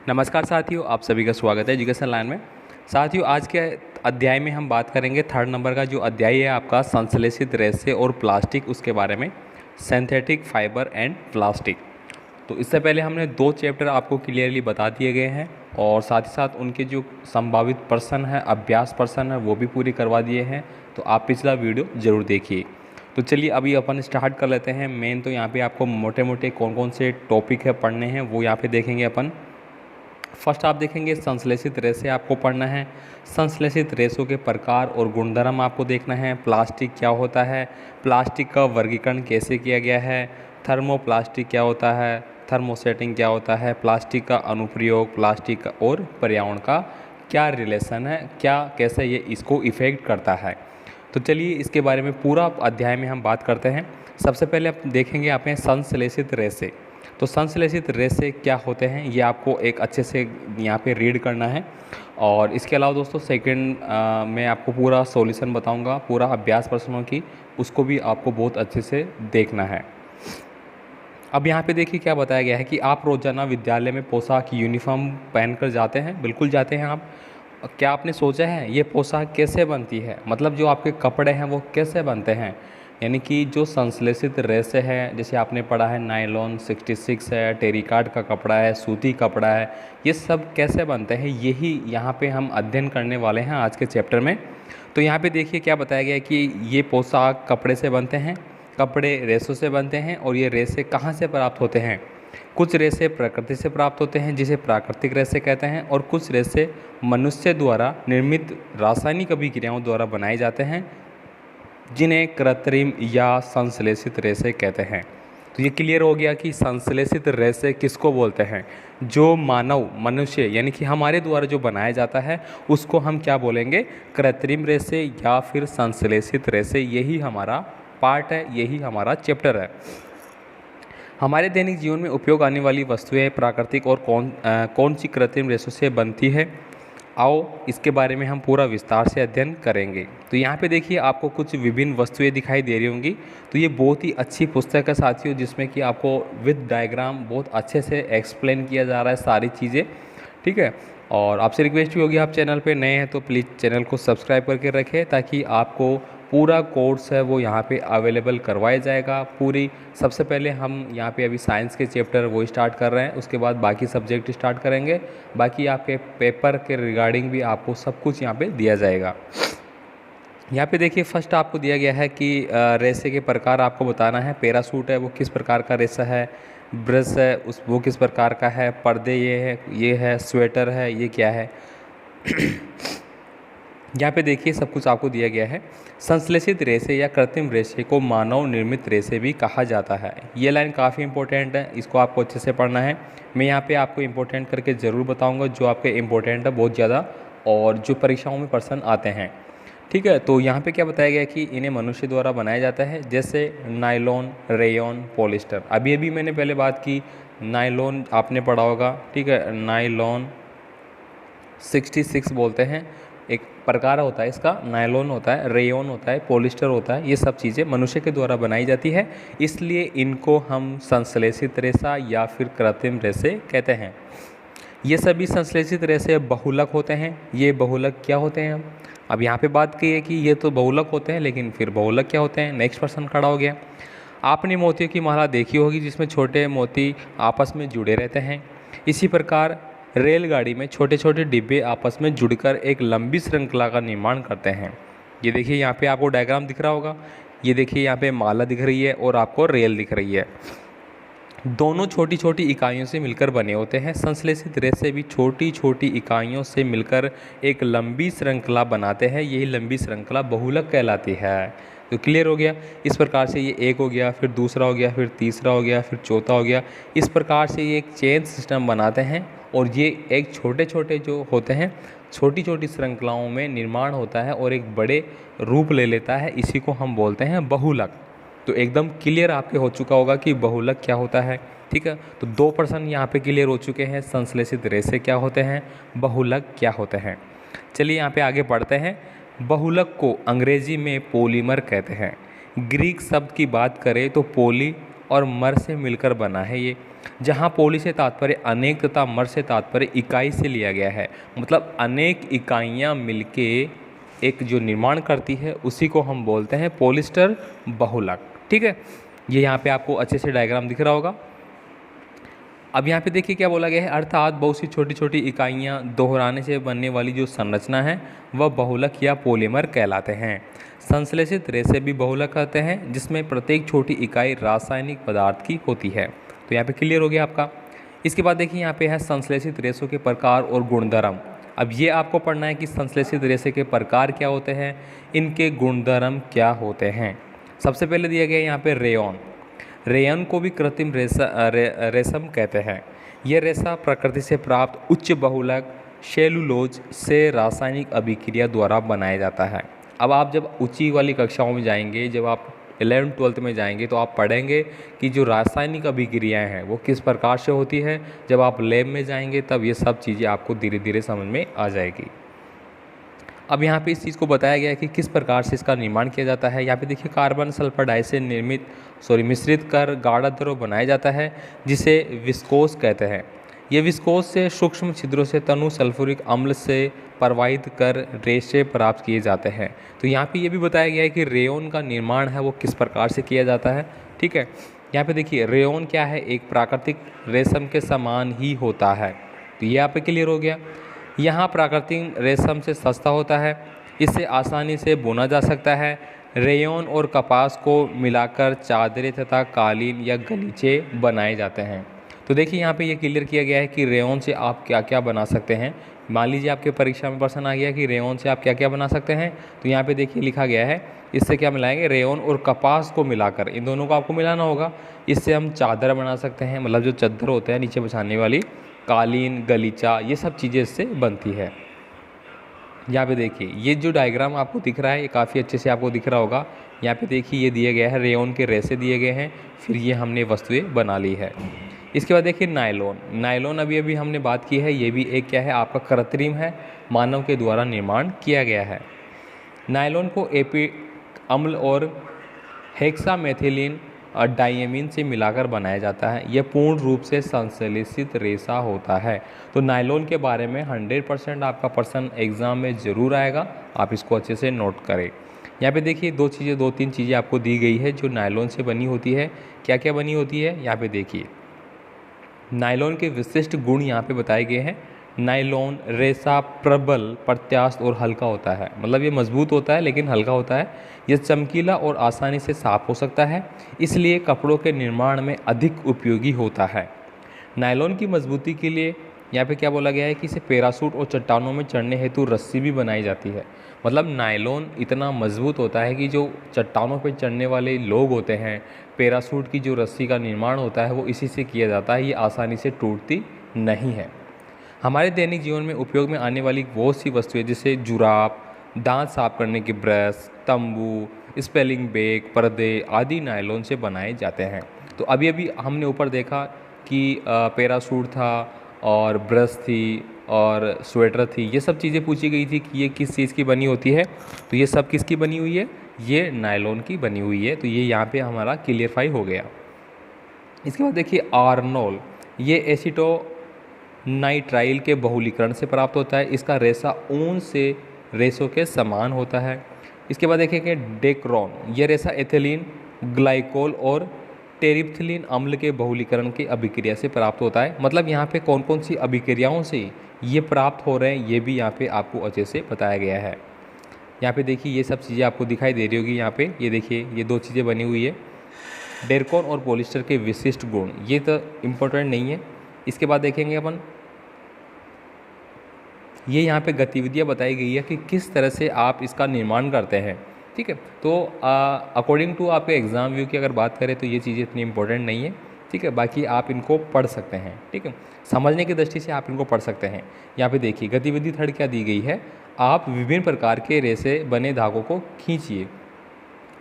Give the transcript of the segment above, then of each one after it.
नमस्कार साथियों, आप सभी का स्वागत है एजुकेशन लाइन में। साथियों, आज के अध्याय में हम बात करेंगे थर्ड नंबर का जो अध्याय है आपका संश्लेषित रेशे और प्लास्टिक, उसके बारे में, सिंथेटिक फाइबर एंड प्लास्टिक। तो इससे पहले हमने 2 चैप्टर आपको क्लियरली बता दिए गए हैं और साथ ही साथ उनके जो संभावित प्रश्न है, अभ्यास प्रश्न है, वो भी पूरी करवा दिए हैं। तो आप पिछला वीडियो ज़रूर देखिए। तो चलिए अभी अपन स्टार्ट कर लेते हैं। मेन तो यहाँ पे आपको मोटे मोटे कौन कौन से टॉपिक है पढ़ने हैं वो यहाँ पे देखेंगे अपन। फर्स्ट आप देखेंगे संश्लेषित रेशे आपको पढ़ना है। संश्लेषित रेशों के प्रकार और गुणधर्म आपको देखना है। प्लास्टिक क्या होता है, प्लास्टिक का वर्गीकरण कैसे किया गया है, थर्मोप्लास्टिक क्या होता है, थर्मोसेटिंग क्या होता है, प्लास्टिक का अनुप्रयोग, प्लास्टिक और पर्यावरण का क्या रिलेशन है, क्या कैसे ये इसको इफ़ेक्ट करता है। तो चलिए इसके बारे में पूरा अध्याय में हम बात करते हैं। सबसे पहले आप देखेंगे आप हैं संश्लेषित रेशे। तो संश्लेषित रेशे क्या होते हैं ये आपको एक अच्छे से यहाँ पे रीड करना है। और इसके अलावा दोस्तों सेकंड मैं आपको पूरा सॉल्यूशन बताऊंगा, पूरा अभ्यास प्रश्नों की, उसको भी आपको बहुत अच्छे से देखना है। अब यहाँ पे देखिए क्या बताया गया है कि आप रोज़ाना विद्यालय में पोशाक यूनिफॉर्म पहनकर जाते हैं। बिल्कुल जाते हैं आप। क्या आपने सोचा है ये पोशाक कैसे बनती है, मतलब जो आपके कपड़े हैं वो कैसे बनते हैं। यानी कि जो संश्लेषित रेशे है, जैसे आपने पढ़ा है नायलॉन 66 है, टेरिकाट का कपड़ा है, सूती कपड़ा है, ये सब कैसे बनते हैं यही यहाँ पे हम अध्ययन करने वाले हैं आज के चैप्टर में। तो यहाँ पे देखिए क्या बताया गया है कि ये पोशाक कपड़े से बनते हैं, कपड़े रेशों से बनते हैं और ये रेशे कहाँ से प्राप्त होते हैं। कुछ रेशे प्रकृति से प्राप्त होते हैं जिसे प्राकृतिक रेशे कहते हैं, और कुछ रेशे मनुष्य द्वारा निर्मित रासायनिक अभिक्रियाओं द्वारा बनाए जाते हैं जिन्हें कृत्रिम या संश्लेषित रेशे कहते हैं। तो ये क्लियर हो गया कि संश्लेषित रेशे किसको बोलते हैं। जो मानव मनुष्य यानी कि हमारे द्वारा जो बनाया जाता है उसको हम क्या बोलेंगे, कृत्रिम रेशे या फिर संश्लेषित रेशे। यही हमारा पार्ट है, यही हमारा चैप्टर है। हमारे दैनिक जीवन में उपयोग आने वाली वस्तुएं प्राकृतिक और कौन सी कृत्रिम रेशों से बनती है, आओ इसके बारे में हम पूरा विस्तार से अध्ययन करेंगे। तो यहाँ पे देखिए आपको कुछ विभिन्न वस्तुएं दिखाई दे रही होंगी। तो ये बहुत ही अच्छी पुस्तक है साथियों, जिसमें कि आपको विद डायग्राम बहुत अच्छे से एक्सप्लेन किया जा रहा है सारी चीज़ें, ठीक है। और आपसे रिक्वेस्ट भी होगी, आप चैनल पे नए हैं तो प्लीज़ चैनल को सब्सक्राइब करके रखें ताकि आपको पूरा कोर्स है वो यहाँ पे अवेलेबल करवाया जाएगा पूरी। सबसे पहले हम यहाँ पे अभी साइंस के चैप्टर वो स्टार्ट कर रहे हैं, उसके बाद बाकी सब्जेक्ट स्टार्ट करेंगे। बाकी आपके पेपर के रिगार्डिंग भी आपको सब कुछ यहाँ पे दिया जाएगा। यहाँ पे देखिए फर्स्ट आपको दिया गया है कि रेशे के प्रकार आपको बताना है। पैरासूट है वो किस प्रकार का रेशा है, ब्रश है वो किस प्रकार का है, पर्दे ये है, स्वेटर है ये क्या है। यहाँ पे देखिए सब कुछ आपको दिया गया है। संश्लेषित रेशे या कृत्रिम रेशे को मानव निर्मित रेशे भी कहा जाता है। ये लाइन काफ़ी इंपॉर्टेंट है, इसको आपको अच्छे से पढ़ना है। मैं यहाँ पे आपको इंपॉर्टेंट करके ज़रूर बताऊँगा जो आपके इंपॉर्टेंट है बहुत ज़्यादा, और जो परीक्षाओं में प्रश्न आते हैं, ठीक है। तो यहाँ पे क्या बताया गया कि इन्हें मनुष्य द्वारा बनाया जाता है, जैसे नायलॉन, रेयॉन, पॉलिस्टर। अभी अभी मैंने पहले बात की, नायलॉन आपने पढ़ा होगा, ठीक है। नायलॉन 66 बोलते हैं, एक प्रकार होता है इसका, नायलॉन होता है, रेयॉन होता है, पॉलिस्टर होता है। ये सब चीज़ें मनुष्य के द्वारा बनाई जाती है, इसलिए इनको हम संश्लेषित रेशा या फिर कृत्रिम रेशे कहते हैं। ये सभी संश्लेषित रेशे बहुलक होते हैं। ये बहुलक क्या होते हैं, अब यहाँ पे बात की है कि ये तो बहुलक होते हैं, लेकिन फिर बहुलक क्या होते हैं, नेक्स्ट प्रश्न खड़ा हो गया। आपने मोतियों की माला देखी होगी जिसमें छोटे मोती आपस में जुड़े रहते हैं। इसी प्रकार रेलगाड़ी में छोटे छोटे डिब्बे आपस में जुड़कर एक लंबी श्रृंखला का निर्माण करते हैं। ये देखिए यहाँ पे आपको डायग्राम दिख रहा होगा, ये देखिए यहाँ पे माला दिख रही है और आपको रेल दिख रही है। दोनों छोटी छोटी इकाइयों से मिलकर बने होते हैं। संश्लेषित रेशे भी छोटी छोटी इकाइयों से मिलकर एक लंबी श्रृंखला बनाते हैं, यही लंबी श्रृंखला बहुलक कहलाती है। तो क्लियर हो गया। इस प्रकार से ये एक हो गया, फिर दूसरा हो गया, फिर तीसरा हो गया, फिर चौथा हो गया। इस प्रकार से ये एक चेन सिस्टम बनाते हैं और ये एक छोटे छोटे जो होते हैं, छोटी छोटी श्रृंखलाओं में निर्माण होता है और एक बड़े रूप ले लेता है। इसी को हम बोलते हैं बहुलक। तो एकदम क्लियर आपके हो चुका होगा कि बहुलक क्या होता है, ठीक है। तो 2 प्रश्न यहाँ पे क्लियर हो चुके हैं, संश्लेषित रेशे क्या होते हैं, बहुलक क्या होते हैं। चलिए यहाँ पे आगे बढ़ते हैं। बहुलक को अंग्रेजी में पॉलीमर कहते हैं। ग्रीक शब्द की बात करें तो पोली और मर से मिलकर बना है ये। जहाँ पोली से तात्पर्य अनेक तथा मर से तात्पर्य इकाई से लिया गया है। मतलब अनेक इकाइयाँ मिलके एक जो निर्माण करती है उसी को हम बोलते हैं पॉलिस्टर बहुलक। ठीक है, ये यहाँ पे आपको अच्छे से डायग्राम दिख रहा होगा। अब यहाँ पे देखिए क्या बोला गया है, अर्थात बहुत सी छोटी छोटी इकाइयाँ दोहराने से बनने वाली जो संरचना है वह बहुलक या पॉलीमर कहलाते हैं। संश्लेषित रेशे भी बहुलक कहते हैं, जिसमें प्रत्येक छोटी इकाई रासायनिक पदार्थ की होती है। तो यहाँ पे क्लियर हो गया आपका। इसके बाद देखिए यहाँ पे है संश्लेषित रेशों के प्रकार और गुणधर्म। अब ये आपको पढ़ना है कि संश्लेषित रेशे के प्रकार क्या होते हैं, इनके गुणधर्म क्या होते हैं। सबसे पहले दिया गया यहाँ पे रेयॉन। रेयन को भी कृत्रिम रेशम कहते हैं। यह रेशा प्रकृति से प्राप्त उच्च बहुलक सेलुलोज से रासायनिक अभिक्रिया द्वारा बनाया जाता है। अब आप जब ऊंची वाली कक्षाओं में जाएंगे, जब आप 11th-12th में जाएंगे तो आप पढ़ेंगे कि जो रासायनिक अभिक्रियाएं हैं वो किस प्रकार से होती है। जब आप लैब में जाएंगे तब ये सब चीज़ें आपको धीरे धीरे समझ में आ जाएगी। अब यहाँ पे इस चीज़ को बताया गया है कि किस प्रकार से इसका निर्माण किया जाता है। यहाँ पे देखिए कार्बन सल्फर डाई से मिश्रित कर गाढ़ा द्रव बनाया जाता है, जिसे विस्कोस कहते हैं। ये विस्कोस से सूक्ष्म छिद्रों से तनु सल्फ्यूरिक अम्ल से प्रवाहित कर रेशे प्राप्त किए जाते हैं। तो यहाँ पे ये भी बताया गया है कि रेयॉन का निर्माण है वो किस प्रकार से किया जाता है। ठीक है, यहाँ पे देखिए रेयॉन क्या है, एक प्राकृतिक रेशम के समान ही होता है। तो ये यहाँ पे क्लियर हो गया। यहाँ प्राकृतिक रेशम से सस्ता होता है, इससे आसानी से बुना जा सकता है। रेयॉन और कपास को मिलाकर चादरें तथा कालीन या गलीचे बनाए जाते हैं। तो देखिए यहाँ पे ये क्लियर किया गया है कि रेयॉन से आप क्या क्या बना सकते हैं। मान लीजिए आपके परीक्षा में प्रश्न आ गया कि रेयॉन से आप क्या क्या बना सकते हैं, तो यहाँ पे देखिए लिखा गया है इससे क्या मिलाएंगे, रेयॉन और कपास को मिलाकर, इन दोनों को आपको मिलाना होगा। इससे हम चादर बना सकते हैं, मतलब जो चादर होते हैं नीचे बिछाने वाली, कालीन, गलीचा, ये सब चीज़ें इससे बनती है। यहाँ पे देखिए ये जो डायग्राम आपको दिख रहा है ये काफ़ी अच्छे से आपको दिख रहा होगा। यहाँ पे देखिए ये दिया गया है, रेयॉन के रेशे दिए गए हैं, फिर ये हमने वस्तुएं बना ली है। इसके बाद देखिए नायलॉन। नायलॉन अभी हमने बात की है, ये भी एक क्या है आपका कृत्रिम है, मानव के द्वारा निर्माण किया गया है। नायलॉन को एपिक अम्ल और हेक्सामेथिलीन और डायमीन से मिलाकर बनाया जाता है। यह पूर्ण रूप से संश्लेषित रेशा होता है। तो नायलॉन के बारे में 100% आपका प्रश्न एग्ज़ाम में ज़रूर आएगा, आप इसको अच्छे से नोट करें। यहाँ पे देखिए दो तीन चीज़ें आपको दी गई है जो नायलॉन से बनी होती है। क्या क्या बनी होती है यहाँ पे देखिए, नायलॉन के विशिष्ट गुण यहाँ पे बताए गए हैं। नायलॉन रेशा प्रबल, प्रत्यास्थ और हल्का होता है, मतलब ये मजबूत होता है लेकिन हल्का होता है। यह चमकीला और आसानी से साफ हो सकता है, इसलिए कपड़ों के निर्माण में अधिक उपयोगी होता है। नायलॉन की मजबूती के लिए यहाँ पे क्या बोला गया है कि इसे पैराशूट और चट्टानों में चढ़ने हेतु रस्सी भी बनाई जाती है। मतलब नायलॉन इतना मजबूत होता है कि जो चट्टानों पर चढ़ने वाले लोग होते हैं, पैराशूट की जो रस्सी का निर्माण होता है वो इसी से किया जाता है, ये आसानी से टूटती नहीं है। हमारे दैनिक जीवन में उपयोग में आने वाली बहुत सी वस्तुएं जैसे जुराब, दांत साफ करने के ब्रश, तंबू, स्पेलिंग बैग, पर्दे आदि नायलॉन से बनाए जाते हैं। तो अभी हमने ऊपर देखा कि पैराशूट था और ब्रश थी और स्वेटर थी, ये सब चीज़ें पूछी गई थी कि ये किस चीज़ की बनी होती है। तो ये सब किसकी बनी हुई है, ये नायलॉन की बनी हुई है। तो ये यहाँ पे हमारा क्लियरफाई हो गया। इसके बाद देखिए आर्नोल, ये एसीटोनाइट्राइल के बहुलीकरण से प्राप्त होता है। इसका रेशा ऊन से रेशों के समान होता है। इसके बाद देखिए डेक्रोन, यह रेशा एथिलीन ग्लाइकोल और टेरिप्थिलीन अम्ल के बहुलीकरण की अभिक्रिया से प्राप्त होता है। मतलब यहाँ पे कौन कौन सी अभिक्रियाओं से ये प्राप्त हो रहे हैं ये भी यहाँ पे आपको अच्छे से बताया गया है। यहाँ पे देखिए ये सब चीज़ें आपको दिखाई दे रही होगी। यहाँ पे ये देखिए ये दो चीज़ें बनी हुई है, डेरकोन और पॉलिस्टर के विशिष्ट गुण, ये तो इम्पोर्टेंट नहीं है। इसके बाद देखेंगे अपन, ये यहाँ पे गतिविधियाँ बताई गई है कि किस तरह से आप इसका निर्माण करते हैं। ठीक है, तो अकॉर्डिंग टू आपके एग्ज़ाम व्यू की अगर बात करें तो ये चीज़ें इतनी इंपॉर्टेंट नहीं है। ठीक है, बाकी आप इनको पढ़ सकते हैं। ठीक है, समझने की दृष्टि से आप इनको पढ़ सकते हैं। यहाँ पे देखिए गतिविधि थर्ड क्या दी गई है, आप विभिन्न प्रकार के रेशे बने धागों को खींचिए।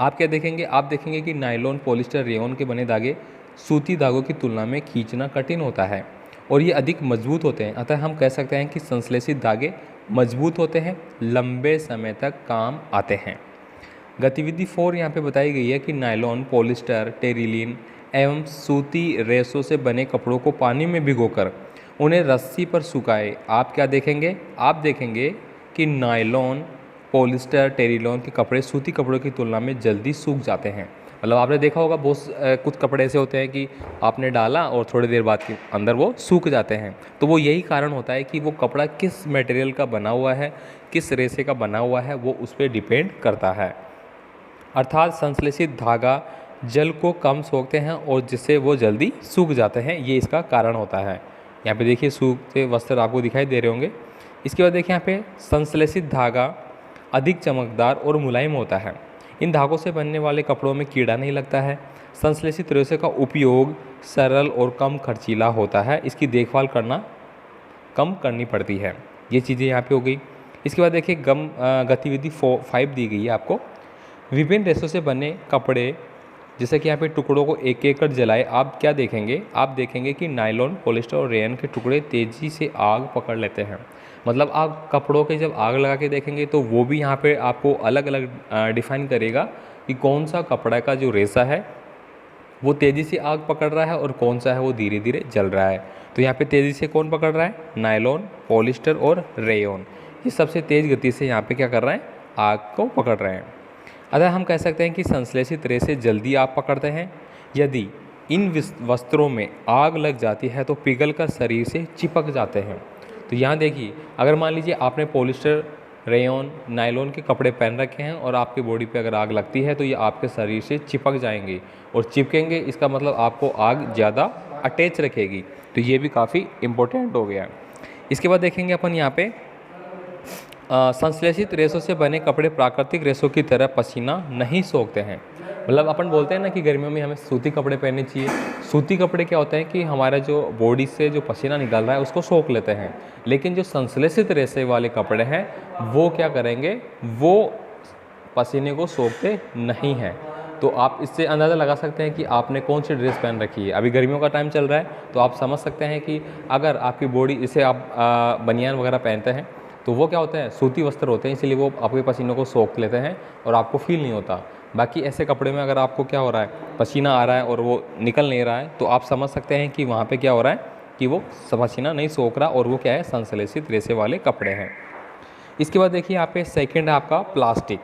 आप क्या देखेंगे, आप देखेंगे कि नायलॉन, पॉलिस्टर, रेयॉन के बने धागे सूती धागों की तुलना में खींचना कठिन होता है और ये अधिक मजबूत होते हैं। अतः हम कह सकते हैं कि संश्लेषित धागे मजबूत होते हैं, लंबे समय तक काम आते हैं। गतिविधि 4 यहाँ पे बताई गई है कि नायलॉन, पॉलिस्टर, टेरिलीन, एवं सूती रेशों से बने कपड़ों को पानी में भिगोकर उन्हें रस्सी पर सुखाए, आप क्या देखेंगे? आप देखेंगे कि नायलॉन, पॉलिस्टर, टेरिलॉन के कपड़े सूती कपड़ों की तुलना में जल्दी सूख जाते हैं। मतलब आपने देखा होगा बहुत कुछ कपड़े ऐसे होते हैं कि आपने डाला और थोड़ी देर बाद के अंदर वो सूख जाते हैं। तो वो यही कारण होता है कि वो कपड़ा किस मटेरियल का बना हुआ है, किस रेशे का बना हुआ है, वो उस पर डिपेंड करता है। अर्थात संश्लेषित धागा जल को कम सोखते हैं और जिससे वो जल्दी सूख जाते हैं, ये इसका कारण होता है। यहाँ पे देखिए सूखते वस्त्र आपको दिखाई दे रहे होंगे। इसके बाद देखिए यहाँ पे संश्लेषित धागा अधिक चमकदार और मुलायम होता है। इन धागों से बनने वाले कपड़ों में कीड़ा नहीं लगता है। संश्लेषित रेशे का उपयोग सरल और कम खर्चीला होता है। इसकी देखभाल करना कम करनी पड़ती है। ये चीज़ें यहाँ पे हो गई। इसके बाद देखिए गतिविधि 5 दी गई है आपको। विभिन्न रेशों से बने कपड़े, जैसे कि यहाँ पे टुकड़ों को एक एक कर जलाए, आप क्या देखेंगे? आप देखेंगे कि नायलॉन, पॉलिस्टर और रेयन के टुकड़े तेज़ी से आग पकड़ लेते हैं। मतलब आप कपड़ों के जब आग लगा के देखेंगे तो वो भी यहाँ पे आपको अलग अलग डिफाइन करेगा कि कौन सा कपड़ा का जो रेशा है वो तेज़ी से आग पकड़ रहा है और कौन सा है वो धीरे धीरे जल रहा है। तो यहाँ पे तेज़ी से कौन पकड़ रहा है? नायलॉन, पॉलिस्टर और रेयन। ये सबसे तेज़ गति से यहाँ पे क्या कर रहे हैं? आग को पकड़ रहे हैं। अतः हम कह सकते हैं कि संश्लेषित रेशे जल्दी आग पकड़ते हैं। यदि इन वस्त्रों में आग लग जाती है तो पिघल कर शरीर से चिपक जाते हैं। तो यहाँ देखिए, अगर मान लीजिए आपने पॉलिस्टर, रेयन, नायलॉन के कपड़े पहन रखे हैं और आपकी बॉडी पे अगर आग लगती है तो ये आपके शरीर से चिपक जाएंगे और चिपकेंगे, इसका मतलब आपको आग ज़्यादा अटैच रखेगी। तो ये भी काफ़ी इम्पोर्टेंट हो गया। इसके बाद देखेंगे अपन यहाँ पे संश्लेषित रेशों से बने कपड़े प्राकृतिक रेशों की तरह पसीना नहीं सोखते हैं। मतलब अपन बोलते हैं ना कि गर्मियों में हमें सूती कपड़े पहनने चाहिए। सूती कपड़े क्या होते हैं कि हमारा जो बॉडी से जो पसीना निकल रहा है उसको सोख लेते हैं। लेकिन जो संश्लेषित रेशे वाले कपड़े हैं वो क्या करेंगे? वो पसीने को सोखते नहीं हैं। तो आप इससे अंदाज़ा लगा सकते हैं कि आपने कौन सी ड्रेस पहन रखी है। अभी गर्मियों का टाइम चल रहा है तो आप समझ सकते हैं कि अगर आपकी बॉडी, इसे आप बनियान वगैरह पहनते हैं तो वो क्या होते हैं? सूती वस्त्र होते हैं, इसीलिए वो आपके पसीनों को सोख लेते हैं और आपको फील नहीं होता। बाकी ऐसे कपड़े में अगर आपको क्या हो रहा है, पसीना आ रहा है और वो निकल नहीं रहा है, तो आप समझ सकते हैं कि वहाँ पे क्या हो रहा है कि वो पसीना नहीं सोख रहा और वो क्या है? संश्लेषित रेशे वाले कपड़े हैं। इसके बाद देखिए यहाँ पे सेकंड है आपका प्लास्टिक।